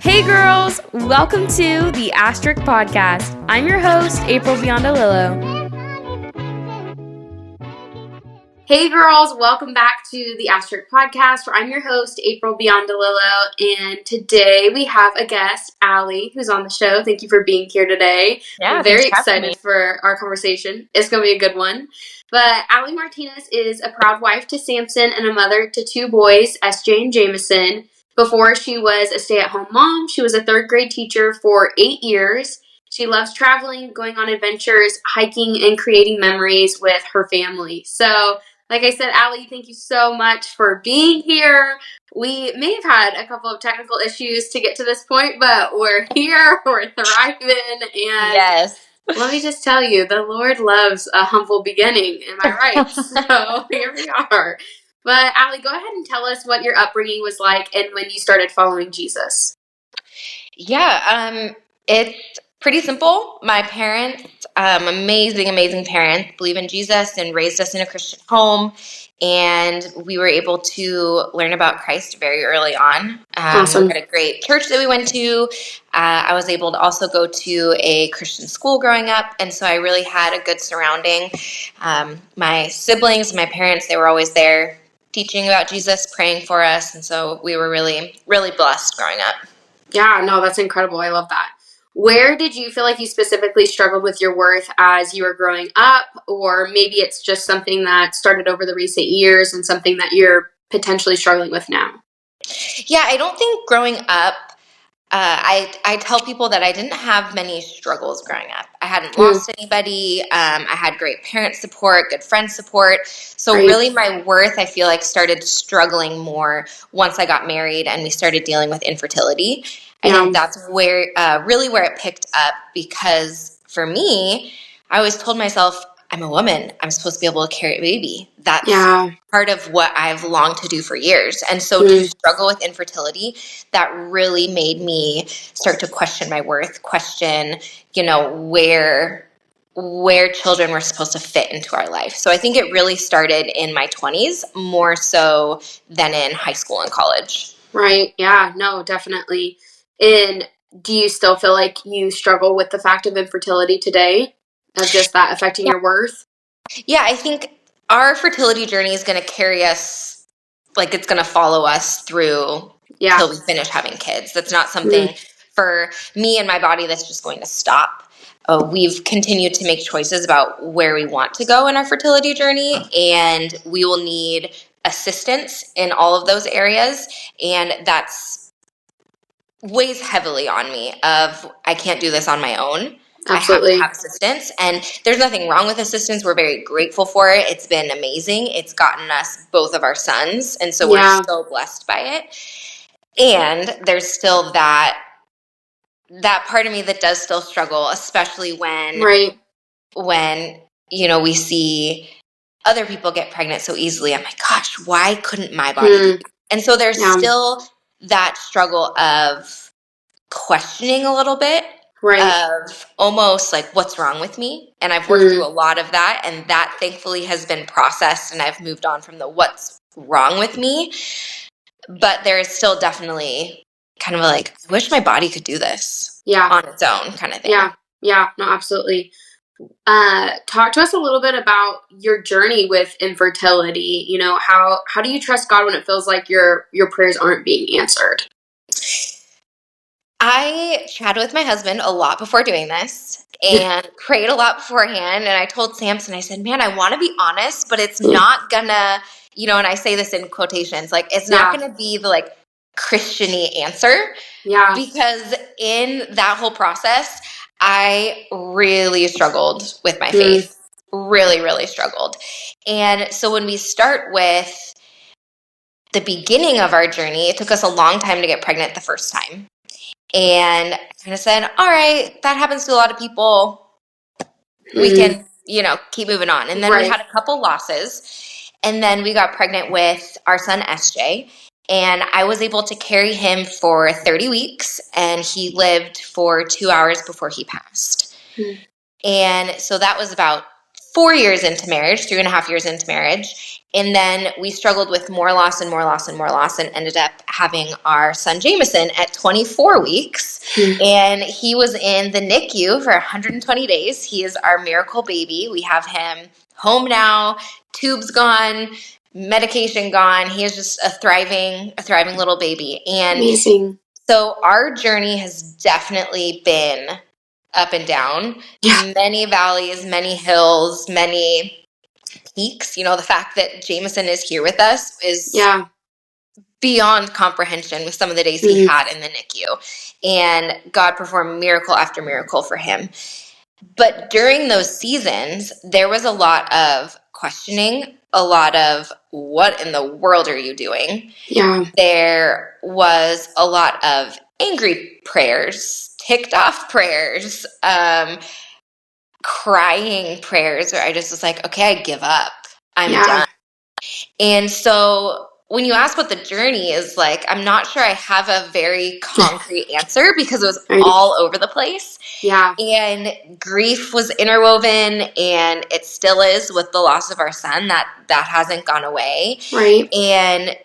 Hey girls, welcome to the Asterisk Podcast. I'm your host, April Biondolillo. Hey girls, welcome back to the Asterisk Podcast, where I'm your host, April Biondolillo, and today we have a guest, Allie, who's on the show. Thank you for being here today. Yeah, I'm very excited for our conversation. It's going to be a good one. But Allie Martinez is a proud wife to Samson and a mother to two boys, SJ and Jameson. Before she was a stay-at-home mom, she was a third grade teacher for 8 years. She loves traveling, going on adventures, hiking, and creating memories with her family. So, like I said, Allie, thank you so much for being here. We may have had a couple of technical issues to get to this point, but we're here, we're thriving, and yes. Let me just tell you, the Lord loves a humble beginning. Am I right? So here we are. But Allie, go ahead and tell us what your upbringing was like and when you started following Jesus. Yeah, it's pretty simple. My parents, amazing parents, believe in Jesus and raised us in a Christian home. And we were able to learn about Christ very early on. Awesome. We had a great church that we went to. I was able to also go to a Christian school growing up. And so I really had a good surrounding. My siblings, my parents, they were always there teaching about Jesus, praying for us. And so we were really, really blessed growing up. Yeah, no, that's incredible. I love that. Where did you feel like you specifically struggled with your worth as you were growing up? Or maybe it's just something that started over the recent years and something that you're potentially struggling with now? Yeah, I don't think growing up, I tell people that I didn't have many struggles growing up. I hadn't lost anybody. I had great parent support, good friend support. So really my worth, I feel like, started struggling more once I got married and we started dealing with infertility. I think that's where really where it picked up, because for me, I always told myself, I'm a woman. I'm supposed to be able to carry a baby. That's part of what I've longed to do for years. And so to struggle with infertility, that really made me start to question my worth, question, where children were supposed to fit into our life. So I think it really started in my 20s, more so than in high school and college. Right. Yeah, no, definitely. And do you still feel like you struggle with the fact of infertility today, of just that affecting your worth? Yeah, I think our fertility journey is going to carry us, like it's going to follow us through till we finish having kids. That's not something for me and my body that's just going to stop. We've continued to make choices about where we want to go in our fertility journey, and we will need assistance in all of those areas. And that's weighs heavily on me of I can't do this on my own. Absolutely. I have to have assistance, and there's nothing wrong with assistance. We're very grateful for it. It's been amazing. It's gotten us both of our sons, and so we're so blessed by it. And there's still that part of me that does still struggle, especially when we see other people get pregnant so easily. I'm like, gosh, why couldn't my body do that? And so there's still that struggle of questioning a little bit. Of almost like, what's wrong with me? And I've worked through a lot of that, and that thankfully has been processed, and I've moved on from the what's wrong with me. But there is still definitely kind of like, I wish my body could do this on its own kind of thing. Yeah, no, absolutely. Talk to us a little bit about your journey with infertility. How do you trust God when it feels like your prayers aren't being answered? I chatted with my husband a lot before doing this and prayed a lot beforehand. And I told Samson, I said, man, I want to be honest, but it's not gonna, and I say this in quotations, like it's not gonna be the like Christian-y answer. Yeah. Because in that whole process, I really struggled with my faith. Really, really struggled. And so when we start with the beginning of our journey, it took us a long time to get pregnant the first time. And I kind of said, all right, that happens to a lot of people. We can, keep moving on. And then we had a couple losses. And then we got pregnant with our son, SJ. And I was able to carry him for 30 weeks. And he lived for 2 hours before he passed. And so that was about 4 years into marriage, 3.5 years into marriage. And then we struggled with more loss and more loss and more loss, and ended up having our son Jameson at 24 weeks. And he was in the NICU for 120 days. He is our miracle baby. We have him home now, tubes gone, medication gone. He is just a thriving little baby. And amazing. So our journey has definitely been up and down. Yeah. Many valleys, many hills, many peaks. You know, the fact that Jameson is here with us is beyond comprehension with some of the days he had in the NICU. And God performed miracle after miracle for him. But during those seasons, there was a lot of questioning, a lot of, what in the world are you doing? Yeah. There was a lot of angry prayers, ticked off prayers, crying prayers, where I just was like, okay, I give up. I'm done. And so when you ask what the journey is like, I'm not sure I have a very concrete answer, because it was all over the place. Yeah. And grief was interwoven, and it still is with the loss of our son. That hasn't gone away. Right. And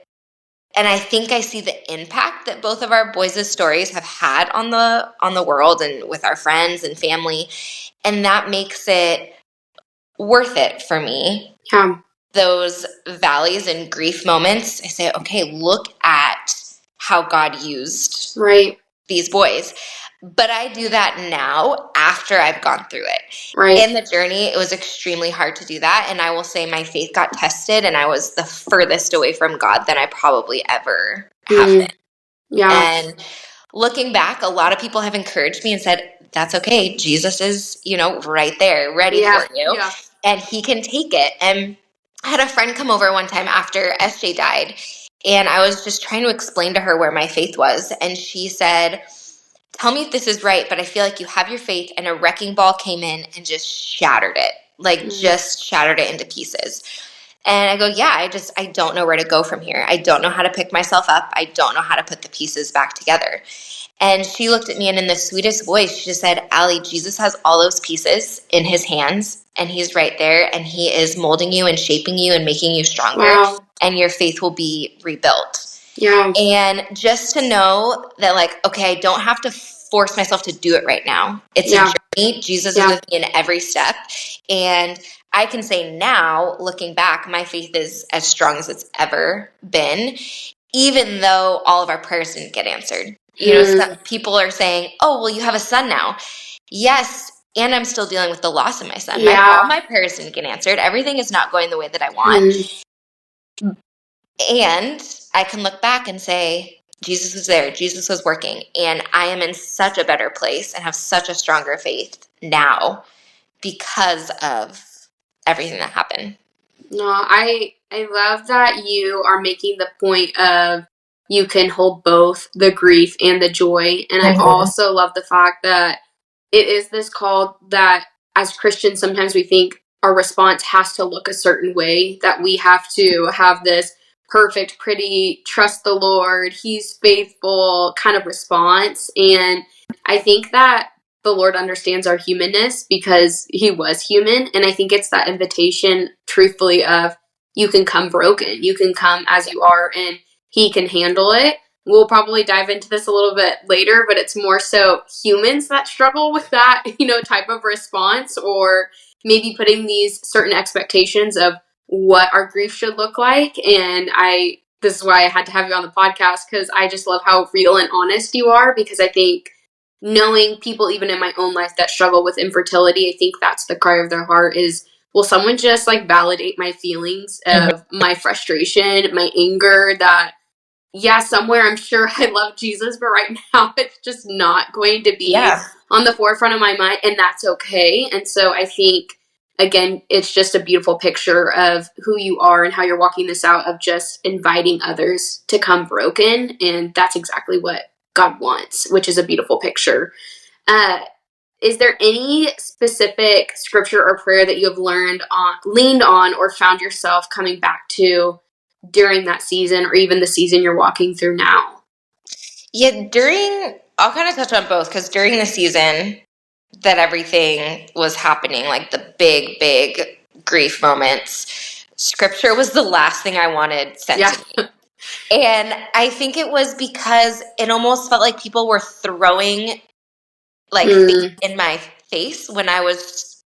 I think I see the impact that both of our boys' stories have had on the world and with our friends and family. And that makes it worth it for me. Yeah. Those valleys and grief moments, I say, okay, look at how God used these boys. But I do that now after I've gone through it. Right. In the journey, it was extremely hard to do that. And I will say my faith got tested, and I was the furthest away from God than I probably ever have been. Yeah. And looking back, a lot of people have encouraged me and said, that's okay. Jesus is, right there, ready for you. Yeah. And he can take it. And I had a friend come over one time after SJ died, and I was just trying to explain to her where my faith was. And she said, tell me if this is right, but I feel like you have your faith, and a wrecking ball came in and just shattered it, just shattered it into pieces. And I go, yeah, I don't know where to go from here. I don't know how to pick myself up. I don't know how to put the pieces back together. And she looked at me, and in the sweetest voice, she just said, Allie, Jesus has all those pieces in his hands, and he's right there, and he is molding you and shaping you and making you stronger, and your faith will be rebuilt. Yeah. And just to know that, okay, I don't have to force myself to do it right now. It's a journey. Jesus is with me in every step. And I can say now, looking back, my faith is as strong as it's ever been, even though all of our prayers didn't get answered. Some people are saying, oh, well, you have a son now. Yes, and I'm still dealing with the loss of my son. All my prayers didn't get answered. Everything is not going the way that I want. And I can look back and say, Jesus was there. Jesus was working. And I am in such a better place and have such a stronger faith now because of everything that happened. No, I love that you are making the point of you can hold both the grief and the joy. And I also love the fact that it is this call that as Christians, sometimes we think our response has to look a certain way, that we have to have this perfect, pretty, trust the Lord, he's faithful kind of response. And I think that the Lord understands our humanness because he was human. And I think it's that invitation, truthfully, of you can come broken. You can come as you are, and he can handle it. We'll probably dive into this a little bit later, but it's more so humans that struggle with that, type of response, or maybe putting these certain expectations of what our grief should look like. And this is why I had to have you on the podcast, because I just love how real and honest you are, because I think knowing people, even in my own life, that struggle with infertility, I think that's the cry of their heart is, will someone just validate my feelings of my frustration, my anger, that somewhere I'm sure I love Jesus, but right now it's just not going to be on the forefront of my mind, and that's okay. And so I think, again, it's just a beautiful picture of who you are and how you're walking this out, of just inviting others to come broken, and that's exactly what God wants, which is a beautiful picture. Is there any specific scripture or prayer that you have leaned on, or found yourself coming back to during that season, or even the season you're walking through now? Yeah, I'll kind of touch on both, because during the season that everything was happening, the big grief moments, scripture was the last thing I wanted sent to me. And I think it was because it almost felt like people were throwing like things in my face when I was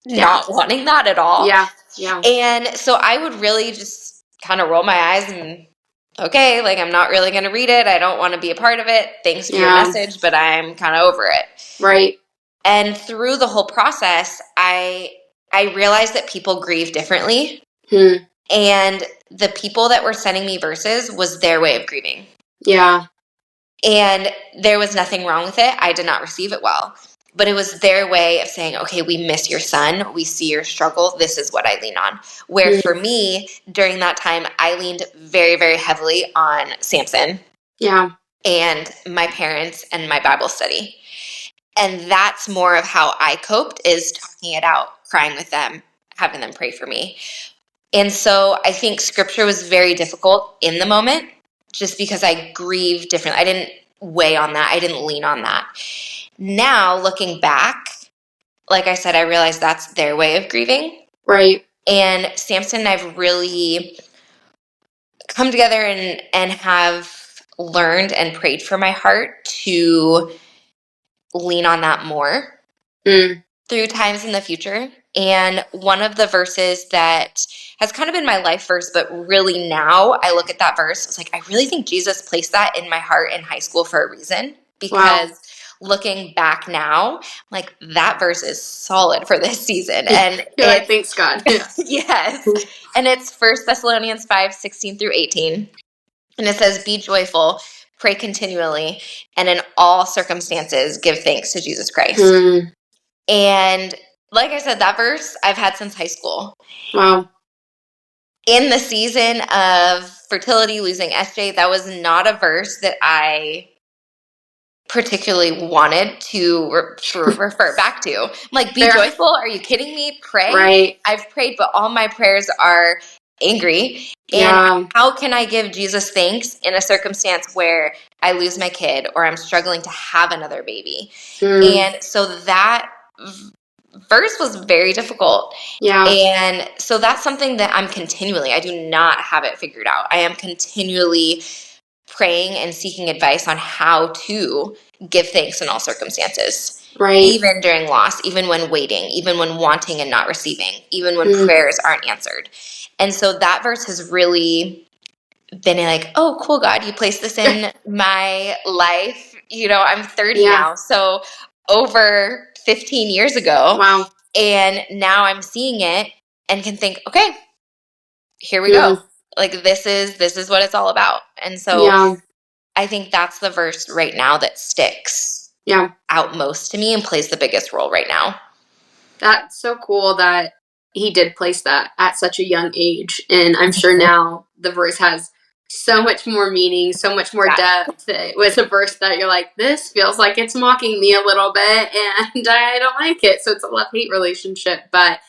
not wanting that at all. Yeah. And so I would really just kind of roll my eyes and, okay, like I'm not really going to read it. I don't want to be a part of it. Thanks for your message, but I'm kind of over it. Right. And through the whole process, I realized that people grieve differently. And the people that were sending me verses was their way of grieving. Yeah. And there was nothing wrong with it. I did not receive it well. But it was their way of saying, okay, we miss your son. We see your struggle. This is what I lean on. Where for me, during that time, I leaned very, very heavily on Samson. Yeah. And my parents and my Bible study. And that's more of how I coped, is talking it out, crying with them, having them pray for me. And so I think scripture was very difficult in the moment just because I grieved differently. I didn't weigh on that. I didn't lean on that. Now, looking back, like I said, I realized that's their way of grieving. Right. And Samson and I've really come together and have learned and prayed for my heart to lean on that more through times in the future. And one of the verses that has kind of been my life verse, but really now I look at that verse, it's like, I really think Jesus placed that in my heart in high school for a reason. Because looking back now, like that verse is solid for this season. And you're like, thanks God. Yes. And it's 1 Thessalonians 5:16-18. And it says, be joyful, pray continually, and in all circumstances give thanks to Jesus Christ. And like I said, that verse I've had since high school. Wow. In the season of fertility, losing SJ, that was not a verse that I particularly wanted to refer back to. I'm like, be joyful? Are you kidding me? Pray? Right. I've prayed, but all my prayers are angry. And how can I give Jesus thanks in a circumstance where I lose my kid or I'm struggling to have another baby? And so that verse was very difficult. Yeah. And so that's something that I do not have it figured out. I am continually praying and seeking advice on how to give thanks in all circumstances. Right. Even during loss, even when waiting, even when wanting and not receiving, even when prayers aren't answered. And so that verse has really been like, oh, cool, God, you placed this in my life. You know, I'm 30 now. So over 15 years ago. Wow. And now I'm seeing it and can think, okay, here we go. Like this is what it's all about. And so I think that's the verse right now that sticks out most to me and plays the biggest role right now. That's so cool that he did place that at such a young age. And I'm sure now the verse has so much more meaning, so much more depth. It was a verse that you're like, this feels like it's mocking me a little bit and I don't like it. So it's a love-hate relationship. But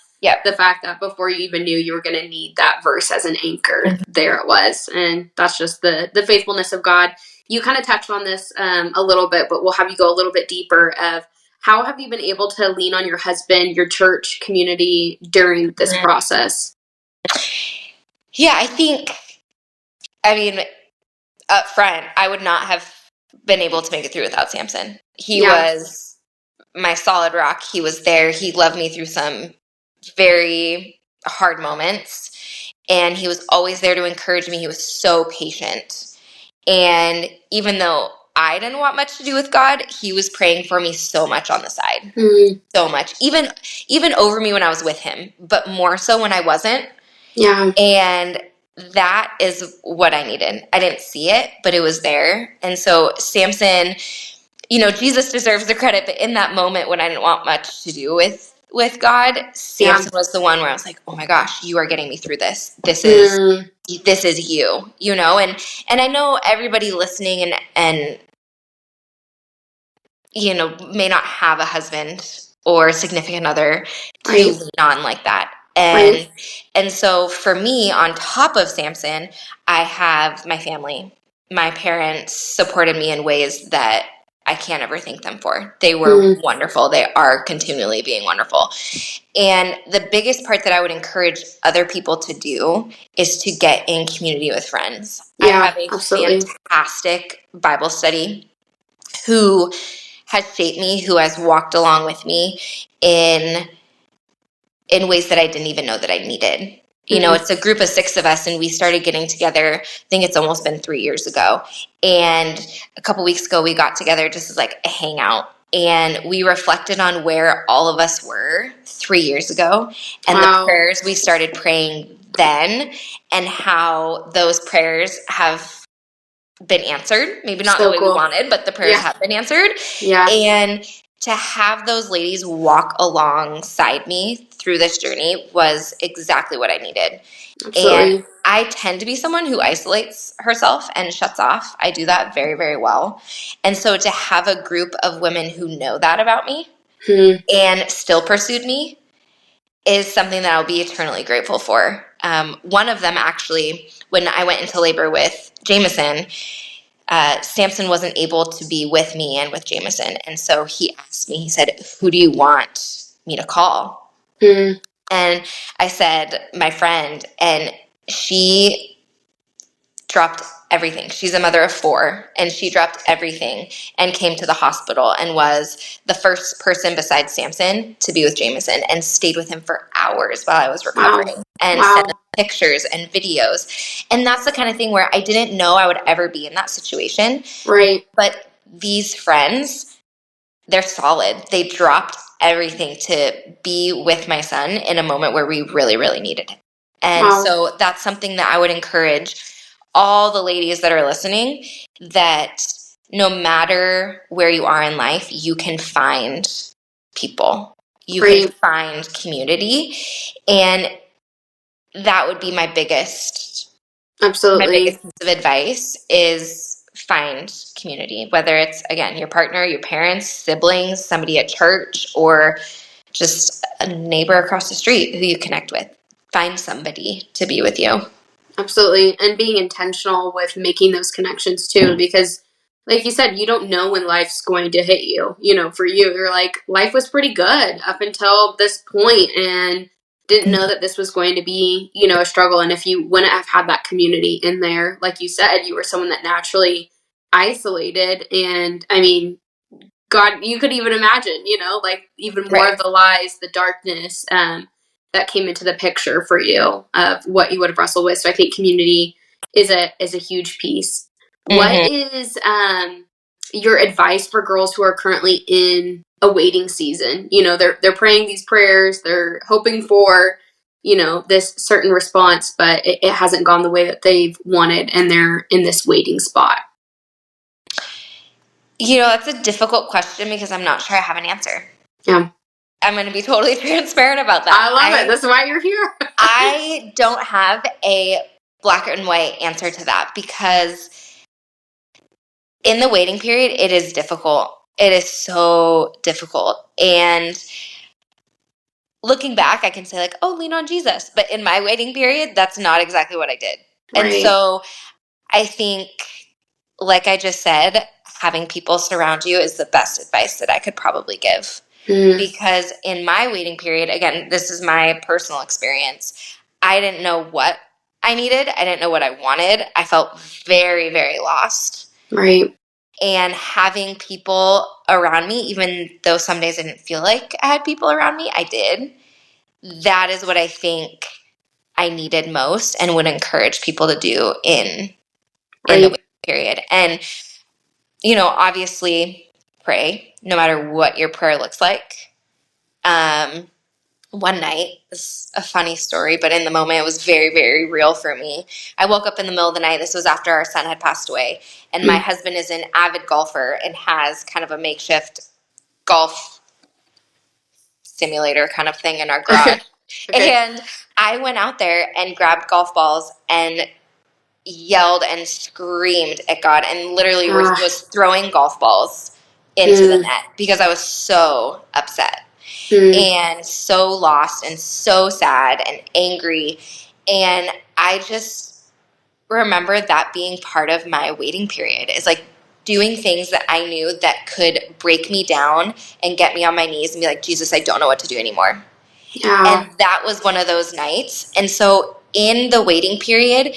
the fact that before you even knew you were going to need that verse as an anchor, there it was. And that's just the faithfulness of God. You kind of touched on this a little bit, but we'll have you go a little bit deeper of how have you been able to lean on your husband, your church community during this process? Yeah, I mean, up front, I would not have been able to make it through without Samson. He was my solid rock. He was there. He loved me through some very hard moments. And he was always there to encourage me. He was so patient. And even though I didn't want much to do with God, he was praying for me so much on the side. So much. Even over me when I was with him, but more so when I wasn't. Yeah. And that is what I needed. I didn't see it, but it was there. And so Samson, you know, Jesus deserves the credit, but in that moment when I didn't want much to do with God, Samson was the one where I was like, oh my gosh, you are getting me through this. This is you, you know? And I know everybody listening and you know, may not have a husband or a significant other to lean on like that. And so for me, on top of Samson, I have my family. My parents supported me in ways that I can't ever thank them for. They were wonderful. They are continually being wonderful. And the biggest part that I would encourage other people to do is to get in community with friends. Yeah, I have a absolutely. fantastic Bible study who has shaped me, who has walked along with me in ways that I didn't even know that I needed. You know, it's a group of 6 of us, and we started getting together. I think it's almost been 3 years ago. And a couple weeks ago, we got together just as like a hangout. And we reflected on where all of us were 3 years ago and the prayers we started praying then, and how those prayers have been answered. Maybe not the way we wanted, but the prayers have been answered. Yeah. And to have those ladies walk alongside me through this journey was exactly what I needed. Absolutely. And I tend to be someone who isolates herself and shuts off. I do that very, very well. And so to have a group of women who know that about me and still pursued me is something that I'll be eternally grateful for. One of them, actually, when I went into labor with Jameson, Samson wasn't able to be with me and with Jameson. And so he asked me, he said, "Who do you want me to call?" And I said, "My friend." And she dropped everything. She's a mother of 4, and she dropped everything and came to the hospital and was the first person besides Samson to be with Jameson, and stayed with him for hours while I was recovering and sent him pictures and videos. And that's the kind of thing where I didn't know I would ever be in that situation. Right. But these friends, they're solid. They dropped everything to be with my son in a moment where we really, really needed it. And so that's something that I would encourage all the ladies that are listening, that no matter where you are in life, you can find people. You can find community. And that would be my biggest piece of advice, is find community. Whether it's, again, your partner, your parents, siblings, somebody at church, or just a neighbor across the street who you connect with. Find somebody to be with you. Absolutely. And being intentional with making those connections too, because like you said, you don't know when life's going to hit you. You know, for you, you're like, life was pretty good up until this point, and didn't know that this was going to be, you know, a struggle. And if you wouldn't have had that community in there, like you said, you were someone that naturally isolated. And I mean, God, you could even imagine, you know, like even more of the lies, the darkness, that came into the picture for you of what you would have wrestled with. So I think community is a huge piece. What is your advice for girls who are currently in a waiting season? You know, they're praying these prayers, they're hoping for, you know, this certain response, but it hasn't gone the way that they've wanted, and they're in this waiting spot. You know, that's a difficult question because I'm not sure I have an answer. Yeah. I'm going to be totally transparent about that. I love it. That's why you're here. I don't have a black and white answer to that, because in the waiting period, it is difficult. It is so difficult. And looking back, I can say like, oh, lean on Jesus. But in my waiting period, that's not exactly what I did. And so I think, like I just said, having people surround you is the best advice that I could probably give. Because in my waiting period, again, this is my personal experience, I didn't know what I needed. I didn't know what I wanted. I felt very, very lost. Right. And having people around me, even though some days I didn't feel like I had people around me, I did. That is what I think I needed most, and would encourage people to do in the waiting period. And, you know, obviously pray, no matter what your prayer looks like. One night, it's a funny story, but in the moment it was very, very real for me. I woke up in the middle of the night. This was after our son had passed away. And my husband is an avid golfer and has kind of a makeshift golf simulator kind of thing in our garage. And I went out there and grabbed golf balls and yelled and screamed at God, and literally was throwing golf balls into the net because I was so upset. And so lost and so sad and angry. And I just remember that being part of my waiting period, is like doing things that I knew that could break me down and get me on my knees and be like, Jesus, I don't know what to do anymore. Yeah. And that was one of those nights. And so in the waiting period,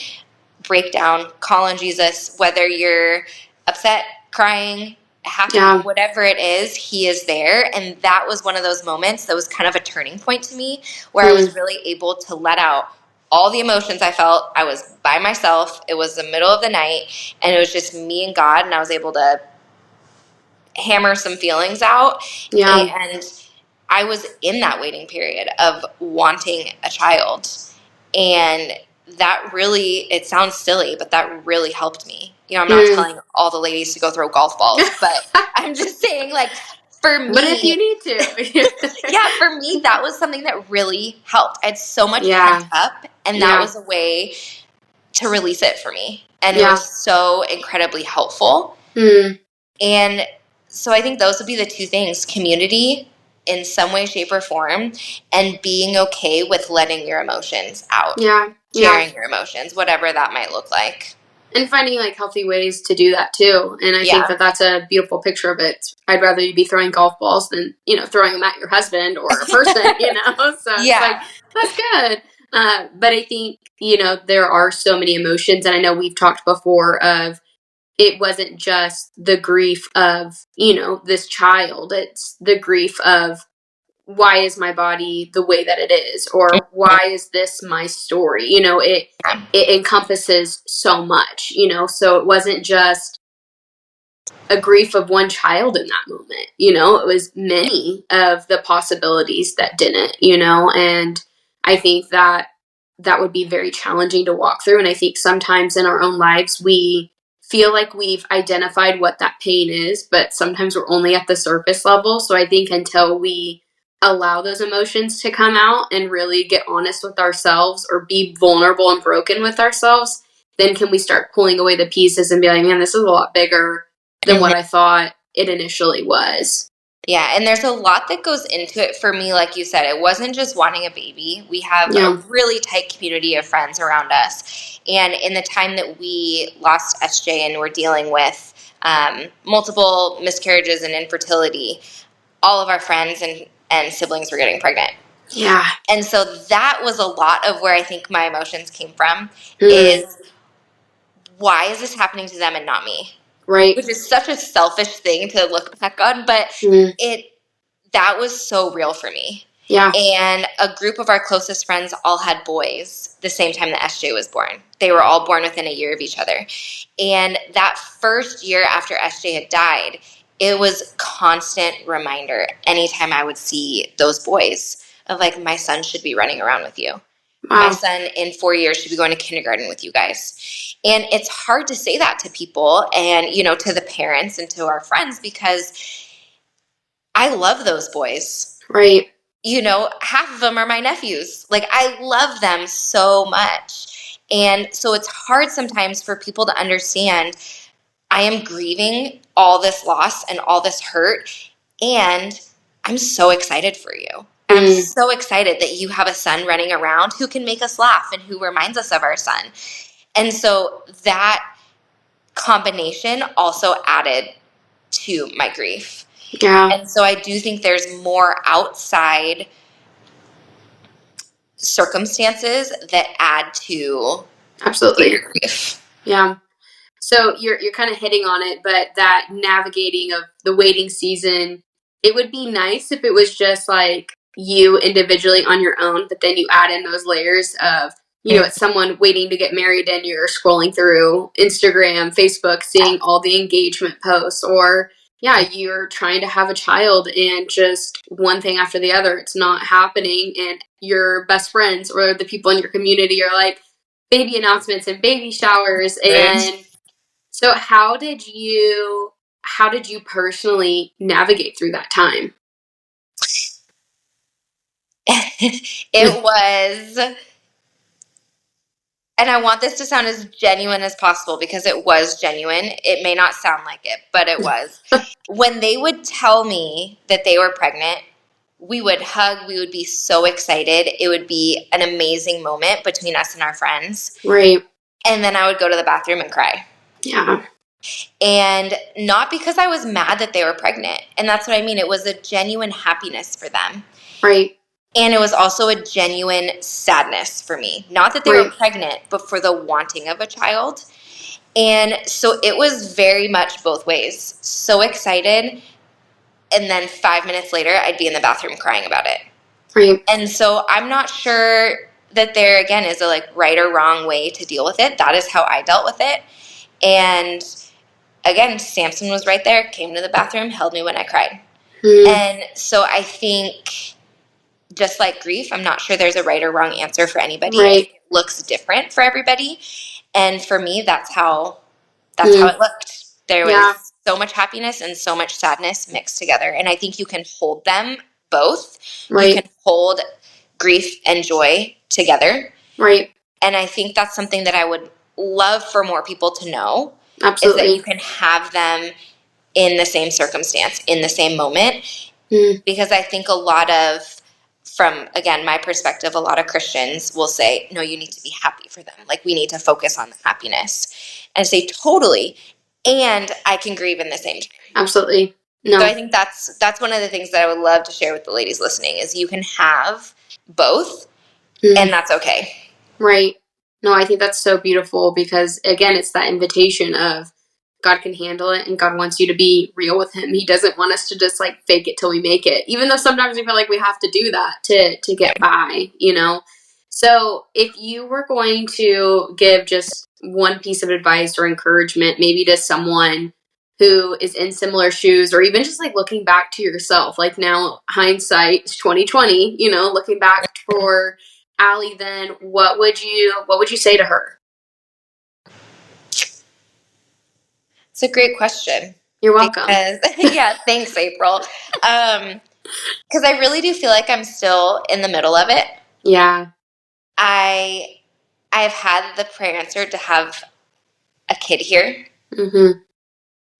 break down, call on Jesus, whether you're upset, crying, happy, Yeah. whatever it is, he is there. And that was one of those moments that was kind of a turning point to me, where I was really able to let out all the emotions I felt. I was by myself. It was the middle of the night, and it was just me and God, and I was able to hammer some feelings out. Yeah. And I was in that waiting period of wanting a child. And that really, it sounds silly, but that really helped me. You know, I'm not telling all the ladies to go throw golf balls, but I'm just saying, like, for me. But if you need to. Yeah, for me, that was something that really helped. I had so much pent up, and that was a way to release it for me. And it was so incredibly helpful. And so I think those would be the two things: community in some way, shape, or form, and being okay with letting your emotions out. Sharing your emotions, whatever that might look like. And finding like healthy ways to do that too. And I think that that's a beautiful picture of it. I'd rather you be throwing golf balls than, you know, throwing them at your husband or a person, you know? So it's like, that's good. But I think, you know, there are so many emotions. And I know we've talked before of, it wasn't just the grief of, you know, this child. It's the grief of, why is my body the way that it is, or why is this my story? You know, it encompasses so much, you know, so it wasn't just a grief of one child in that moment, you know, it was many of the possibilities that didn't, you know, and I think that that would be very challenging to walk through. And I think sometimes in our own lives, we feel like we've identified what that pain is, but sometimes we're only at the surface level. So I think until we allow those emotions to come out and really get honest with ourselves or be vulnerable and broken with ourselves, then can we start pulling away the pieces and be like, man, this is a lot bigger than what I thought it initially was. Yeah, and there's a lot that goes into it for me. Like you said, it wasn't just wanting a baby. We have a really tight community of friends around us. And in the time that we lost SJ and were dealing with multiple miscarriages and infertility, all of our friends and siblings were getting pregnant. Yeah. And so that was a lot of where I think my emotions came from is, why is this happening to them and not me? Right. Which is such a selfish thing to look back on, but that was so real for me. Yeah. And a group of our closest friends all had boys the same time that SJ was born. They were all born within a year of each other. And that first year after SJ had died, it was constant reminder anytime I would see those boys of like, my son should be running around with you. My son in 4 years should be going to kindergarten with you guys. And it's hard to say that to people and, you know, to the parents and to our friends, because I love those boys. Right. You know, half of them are my nephews. Like, I love them so much. And so it's hard sometimes for people to understand, I am grieving all this loss and all this hurt, and I'm so excited for you. I'm so excited that you have a son running around who can make us laugh and who reminds us of our son. And so that combination also added to my grief. Yeah. And so I do think there's more outside circumstances that add to absolutely grief. Yeah. So you're kind of hitting on it, but that navigating of the waiting season, it would be nice if it was just like you individually on your own, but then you add in those layers of, you know, it's someone waiting to get married and you're scrolling through Instagram, Facebook, seeing all the engagement posts, or you're trying to have a child and just one thing after the other, it's not happening. And your best friends or the people in your community are like baby announcements and baby showers. And so how did you personally navigate through that time? It was, and I want this to sound as genuine as possible because it was genuine. It may not sound like it, but it was. When they would tell me that they were pregnant, we would hug. We would be so excited. It would be an amazing moment between us and our friends. Right. And then I would go to the bathroom and cry. Yeah. And not because I was mad that they were pregnant. And that's what I mean. It was a genuine happiness for them. Right. And it was also a genuine sadness for me. Not that they were Right. pregnant, but for the wanting of a child. And so it was very much both ways. So excited. And then 5 minutes later, I'd be in the bathroom crying about it. Right. And so I'm not sure that there, again, is a like right or wrong way to deal with it. That is how I dealt with it. And again, Samson was right there, came to the bathroom, held me when I cried. And so I think, just like grief, I'm not sure there's a right or wrong answer for anybody. Right. It looks different for everybody. And for me, that's how it looked. There was so much happiness and so much sadness mixed together. And I think you can hold them both. Right. You can hold grief and joy together. Right. And I think that's something that I would love for more people to know. Absolutely. Is that you can have them in the same circumstance, in the same moment. Because I think a lot of, from, again, my perspective, a lot of Christians will say, no, you need to be happy for them. Like, we need to focus on the happiness. And I say, totally. And I can grieve in the same time. Absolutely. No. So I think that's one of the things that I would love to share with the ladies listening is you can have both, and that's okay. Right. No, I think that's so beautiful because, again, it's that invitation of God can handle it and God wants you to be real with him. He doesn't want us to just like fake it till we make it, even though sometimes we feel like we have to do that to get by, you know? So if you were going to give just one piece of advice or encouragement, maybe to someone who is in similar shoes, or even just like looking back to yourself, like now hindsight 2020, you know, looking back for Allie, then what would you say to her? It's a great question. You're welcome. Yeah, thanks, April. Because I really do feel like I'm still in the middle of it. Yeah. I've had the prayer answered to have a kid here.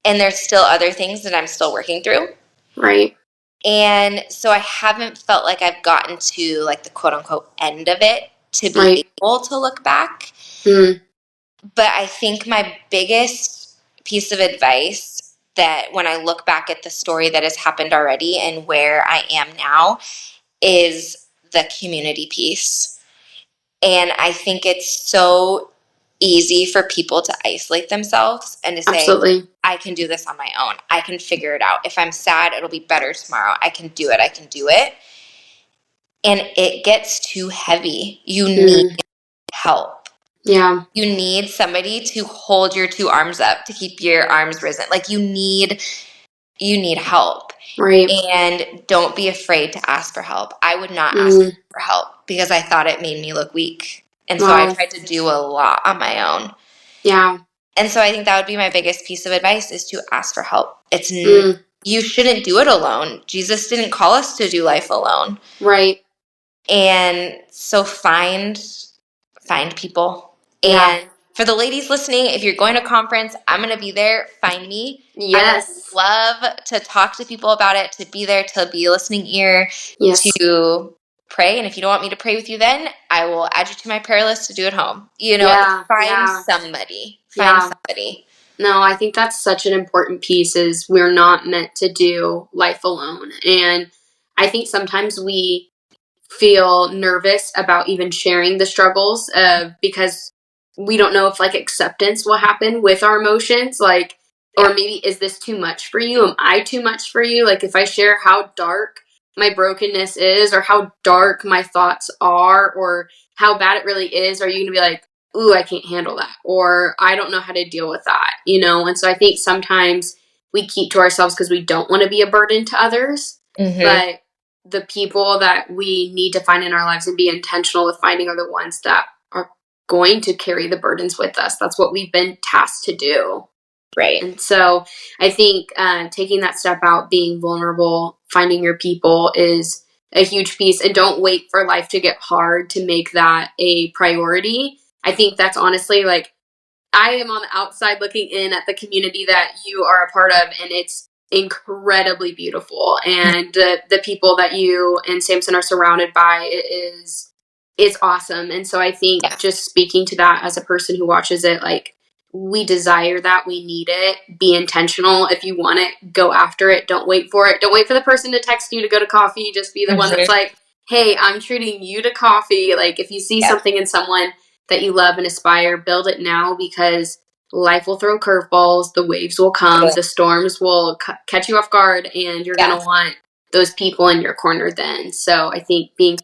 And there's still other things that I'm still working through. Right. And so I haven't felt like I've gotten to like the quote unquote end of it to be able to look back. But I think my biggest piece of advice that when I look back at the story that has happened already and where I am now is the community piece. And I think it's so easy for people to isolate themselves and to say, I can do this on my own. I can figure it out. If I'm sad, it'll be better tomorrow. I can do it. And it gets too heavy. You need help. Yeah. You need somebody to hold your two arms up, to keep your arms risen. Like you need help. Right. And don't be afraid to ask for help. I would not ask for help because I thought it made me look weak. And so I tried to do a lot on my own. Yeah. And so I think that would be my biggest piece of advice is to ask for help. It's you shouldn't do it alone. Jesus didn't call us to do life alone. Right. And so find people. Yeah. And for the ladies listening, if you're going to conference, I'm going to be there. Find me. Yes. I would love to talk to people about it, to be there, to be a listening ear, to pray. And if you don't want me to pray with you then, I will add you to my prayer list to do at home. You know, find somebody. Find somebody. No, I think that's such an important piece is we're not meant to do life alone. And I think sometimes we feel nervous about even sharing the struggles because we don't know if like acceptance will happen with our emotions. Like, or maybe is this too much for you? Am I too much for you? Like if I share how dark my brokenness is or how dark my thoughts are or how bad it really is, are you going to be like, ooh, I can't handle that. Or I don't know how to deal with that, you know? And so I think sometimes we keep to ourselves because we don't want to be a burden to others. But the people that we need to find in our lives and be intentional with finding are the ones that are going to carry the burdens with us. That's what we've been tasked to do. Right. And so I think taking that step out, being vulnerable, finding your people is a huge piece. And don't wait for life to get hard to make that a priority. I think that's honestly like, I am on the outside looking in at the community that you are a part of, and it's incredibly beautiful. And the people that you and Samson are surrounded by is awesome. And so I think just speaking to that as a person who watches it, like we desire that, we need it. Be intentional. If you want it, go after it. Don't wait for it. Don't wait for the person to text you to go to coffee. Just be the one that's like, hey, I'm treating you to coffee. Like, if you see something in someone that you love and aspire, build it now, because life will throw curveballs, the waves will come, the storms will catch you off guard, and you're going to want those people in your corner then. So I think being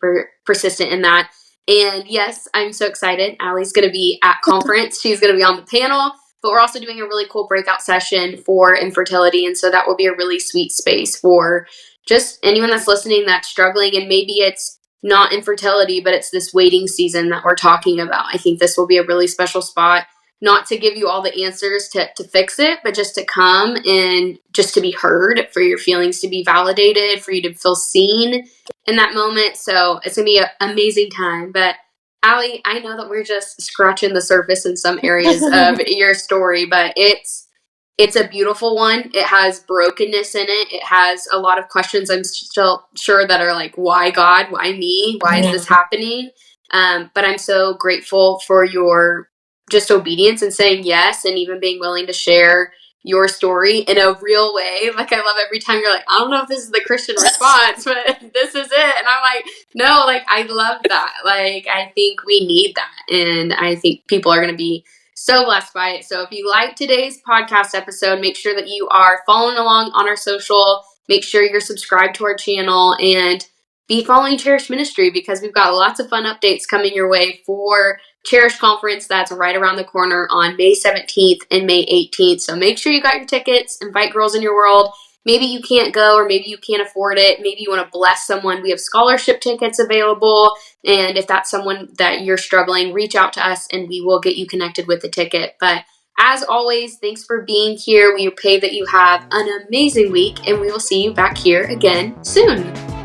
persistent in that. And yes, I'm so excited. Allie's going to be at conference. She's going to be on the panel, but we're also doing a really cool breakout session for infertility. And so that will be a really sweet space for just anyone that's listening that's struggling, and maybe it's not infertility, but it's this waiting season that we're talking about. I think this will be a really special spot, not to give you all the answers to fix it, but just to come and just to be heard, for your feelings to be validated, for you to feel seen in that moment. So it's going to be an amazing time. But Allie, I know that we're just scratching the surface in some areas of your story, but it's a beautiful one. It has brokenness in it. It has a lot of questions, I'm still sure, that are like, why God? Why me? Why is this happening? But I'm so grateful for your just obedience and saying yes, and even being willing to share your story in a real way. Like, I love every time you're like, I don't know if this is the Christian response, but this is it. And I'm like, no, like, I love that. Like, I think we need that. And I think people are going to be so blessed by it. So if you like today's podcast episode, make sure that you are following along on our social. Make sure you're subscribed to our channel, and be following Cherish Ministry, because we've got lots of fun updates coming your way for Cherish Conference that's right around the corner on May 17th and May 18th. So make sure you got your tickets. Invite girls in your world. Maybe you can't go, or maybe you can't afford it. Maybe you want to bless someone. We have scholarship tickets available. And if that's someone that you're struggling, reach out to us and we will get you connected with the ticket. But as always, thanks for being here. We pray that you have an amazing week, and we will see you back here again soon.